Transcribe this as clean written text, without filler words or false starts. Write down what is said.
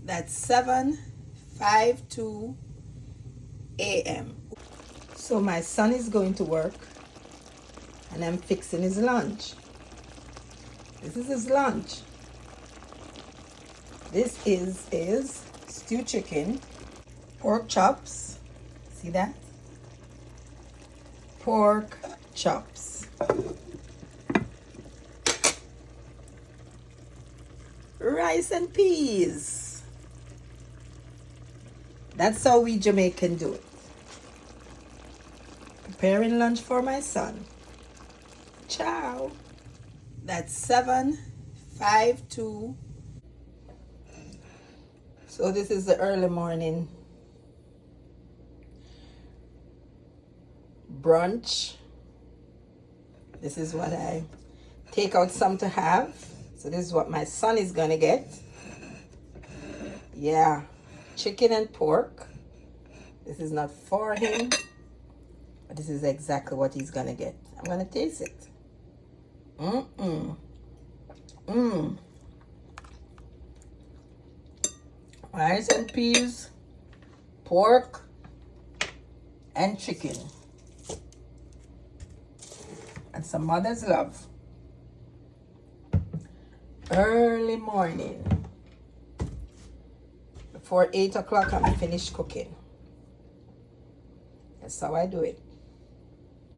That's 7:52 a.m. So my son is going to work and I'm fixing his lunch. This is his lunch. This is his stewed chicken, pork chops. See that? Pork chops. Rice and peas. That's how we Jamaican do it. Preparing lunch for my son. Ciao. That's 7:52. So this is the early morning brunch. This is what I take out some to have. So this is what my son is gonna get. Yeah, chicken and pork. This is not for him, but this is exactly what he's gonna get. I'm gonna taste it. Rice and peas, pork, and chicken. And some mother's love. Early morning. Before 8 o'clock, I'm finished cooking. That's how I do it.